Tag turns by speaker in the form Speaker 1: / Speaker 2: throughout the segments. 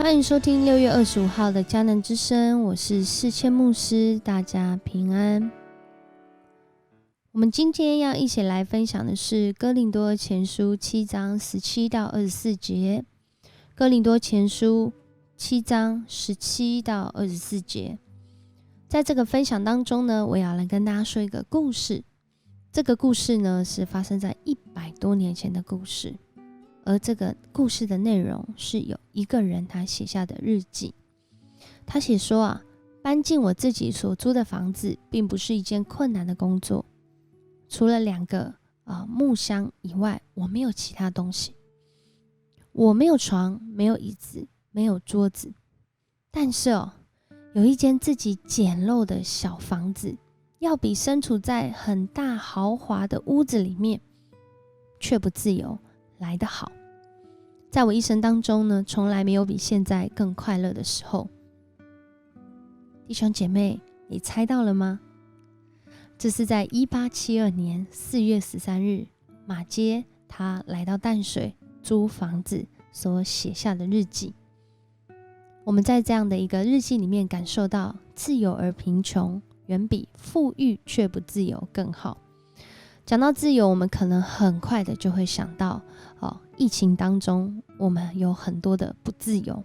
Speaker 1: 欢迎收听6月25号的迦南之声，我是世谦牧师，大家平安。我们今天要一起来分享的是哥林多前书7章17到24节。哥林多前书7章17到24节，在这个分享当中呢，我要来跟大家说一个故事。这个故事呢，是发生在100多年前的故事。而这个故事的内容是有一个人他写下的日记。他写说搬进我自己所租的房子并不是一件困难的工作，除了2个木箱以外，我没有其他东西。我没有床，没有椅子，没有桌子，但是有一间自己简陋的小房子，要比身处在很大豪华的屋子里面却不自由来得好。在我一生当中呢，从来没有比现在更快乐的时候。弟兄姐妹，你猜到了吗？这是在1872年4月13日，马街他来到淡水租房子所写下的日记。我们在这样的一个日记里面感受到，自由而贫穷远比富裕却不自由更好。讲到自由，我们可能很快的就会想到疫情当中我们有很多的不自由。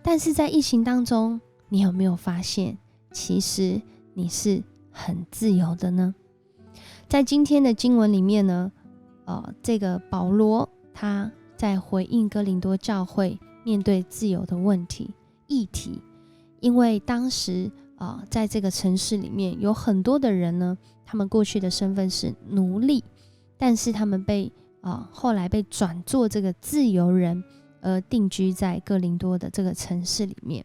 Speaker 1: 但是在疫情当中，你有没有发现其实你是很自由的呢？在今天的经文里面呢，这个保罗他在回应哥林多教会面对自由的议题。因为当时在这个城市里面有很多的人呢，他们过去的身份是奴隶，但是他们后来被转做这个自由人，而定居在哥林多的这个城市里面。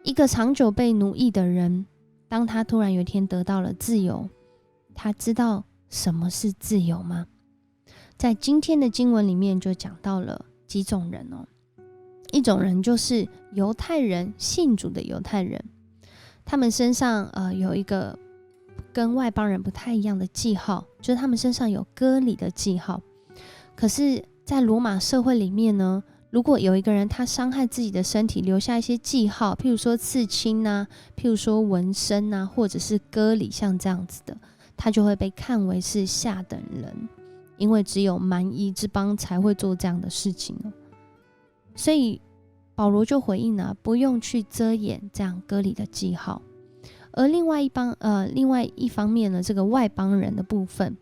Speaker 1: 一个长久被奴役的人，当他突然有一天得到了自由，他知道什么是自由吗？在今天的经文里面就讲到了几种人一种人就是犹太人，信主的犹太人，他们身上有一个跟外邦人不太一样的记号，就是他们身上有割礼的记号。可是在罗马社会里面呢，如果有一个人他伤害自己的身体，留下一些记号，譬如说刺青譬如说纹身或者是割礼，像这样子的，他就会被看为是下等人，因为只有蛮夷之邦才会做这样的事情所以保罗就回应不用去遮掩这样割礼的记号。而另外一方面呢，这个外邦人的部分，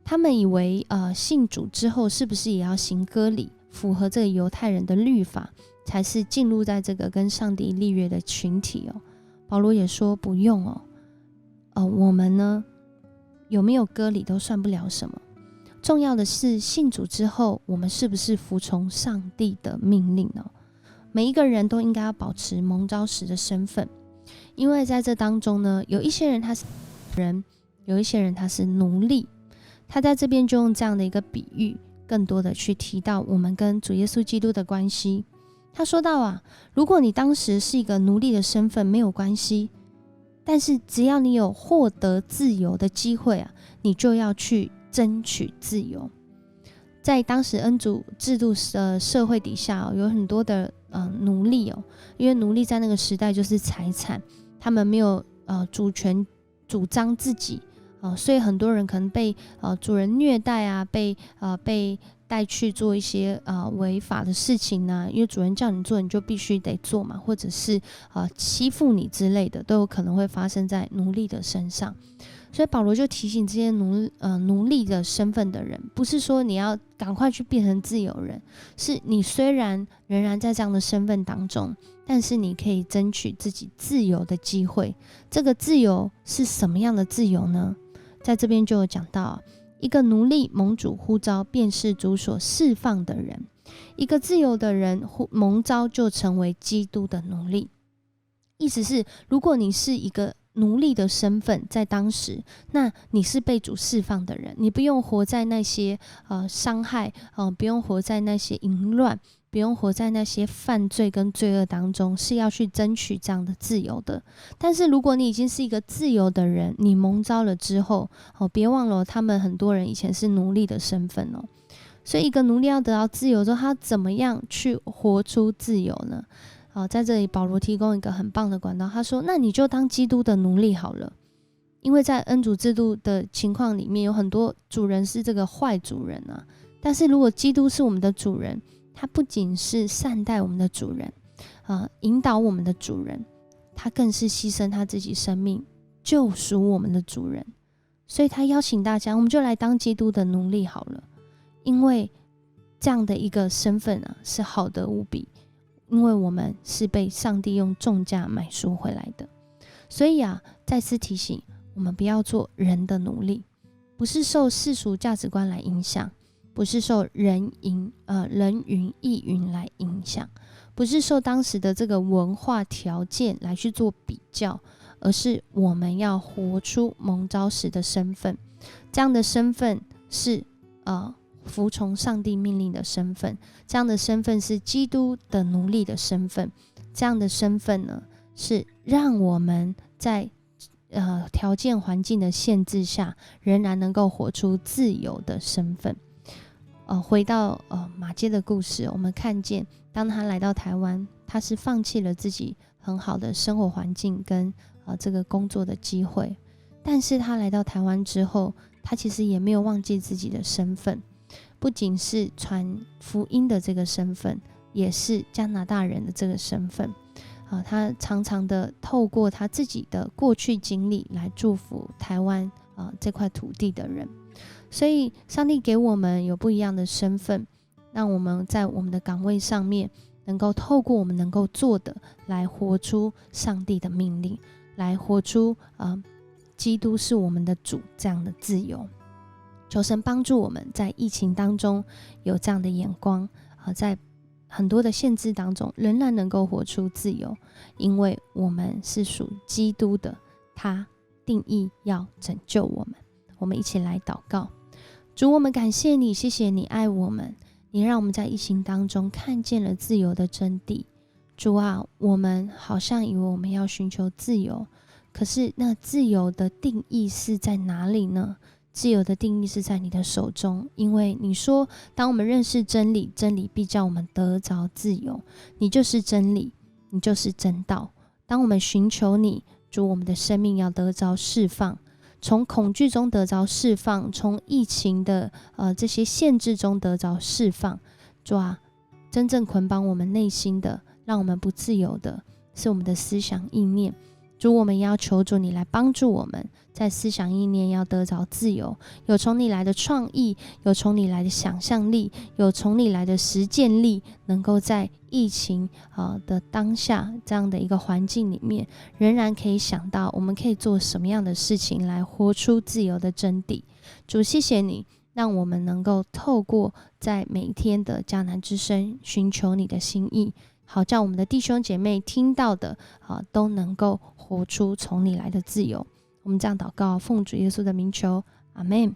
Speaker 1: 他们以为信主之后是不是也要行割礼，符合这个犹太人的律法，才是进入在这个跟上帝立约的群体保罗也说不用我们呢有没有割礼都算不了什么，重要的是信主之后我们是不是服从上帝的命令每一个人都应该要保持蒙召时的身份，因为在这当中呢，有一些人他是人，有一些人他是奴隶。他在这边就用这样的一个比喻，更多的去提到我们跟主耶稣基督的关系。他说到如果你当时是一个奴隶的身份没有关系，但是只要你有获得自由的机会你就要去争取自由。在当时恩主制度的社会底下有很多的奴隶因为奴隶在那个时代就是财产，他们没有主权主张自己所以很多人可能被主人虐待被带去做一些违法的事情因为主人叫你做你就必须得做嘛，或者是欺负你之类的，都有可能会发生在奴隶的身上。所以保罗就提醒这些奴隶的身份的人，不是说你要赶快去变成自由人，是你虽然仍然在这样的身份当中，但是你可以争取自己自由的机会。这个自由是什么样的自由呢？在这边就有讲到一个奴隶蒙主呼召，便是主所释放的人；一个自由的人蒙召，就成为基督的奴隶。意思是，如果你是一个奴隶的身份，在当时，那你是被主释放的人，你不用活在那些伤害不用活在那些淫乱，不用活在那些犯罪跟罪恶当中，是要去争取这样的自由的。但是如果你已经是一个自由的人，你蒙召了之后别忘了他们很多人以前是奴隶的身份所以一个奴隶要得到自由之后，他怎么样去活出自由呢？在这里保罗提供一个很棒的管道，他说那你就当基督的奴隶好了。因为在恩主制度的情况里面，有很多主人是这个坏主人啊，但是如果基督是我们的主人，他不仅是善待我们的主人，引导我们的主人，他更是牺牲他自己生命救赎我们的主人。所以他邀请大家，我们就来当基督的奴隶好了，因为这样的一个身份是好得无比，因为我们是被上帝用重价买赎回来的。所以再次提醒我们不要做人的奴隶，不是受世俗价值观来影响，不是受人云亦云来影响，不是受当时的这个文化条件来去做比较，而是我们要活出蒙召时的身份。这样的身份是服从上帝命令的身份，这样的身份是基督的奴隶的身份，这样的身份呢，是让我们在条件环境的限制下仍然能够活出自由的身份。回到马偕的故事，我们看见当他来到台湾，他是放弃了自己很好的生活环境跟这个工作的机会，但是他来到台湾之后，他其实也没有忘记自己的身份，不仅是传福音的这个身份，也是加拿大人的这个身份。他常常的透过他自己的过去经历来祝福台湾这块土地的人。所以上帝给我们有不一样的身份，让我们在我们的岗位上面能够透过我们能够做的来活出上帝的命令，来活出基督是我们的主这样的自由。求神帮助我们在疫情当中有这样的眼光，在很多的限制当中仍然能够活出自由，因为我们是属基督的，他定义要拯救我们。我们一起来祷告。主，我们感谢你，谢谢你爱我们，你让我们在疫情当中看见了自由的真谛。主啊，我们好像以为我们要寻求自由，可是那自由的定义是在哪里呢？自由的定义是在你的手中，因为你说当我们认识真理，真理必叫我们得着自由。你就是真理，你就是真道。当我们寻求你，主，我们的生命要得着释放，从恐惧中得着释放，从疫情的这些限制中得着释放。主啊，真正捆绑我们内心的，让我们不自由的是我们的思想意念。主，我们要求主你来帮助我们，在思想意念要得着自由，有从你来的创意，有从你来的想象力，有从你来的实践力，能够在疫情的当下这样的一个环境里面，仍然可以想到我们可以做什么样的事情来活出自由的真谛。主，谢谢你让我们能够透过在每一天的迦南之声寻求你的心意，好叫我们的弟兄姐妹听到的都能够活出从你来的自由。我们这样祷告，奉主耶稣的名求，阿们。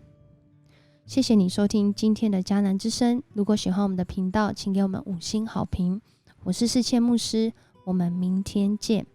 Speaker 1: 谢谢你收听今天的迦南之声，如果喜欢我们的频道，请给我们5星好评。我是世谦牧师，我们明天见。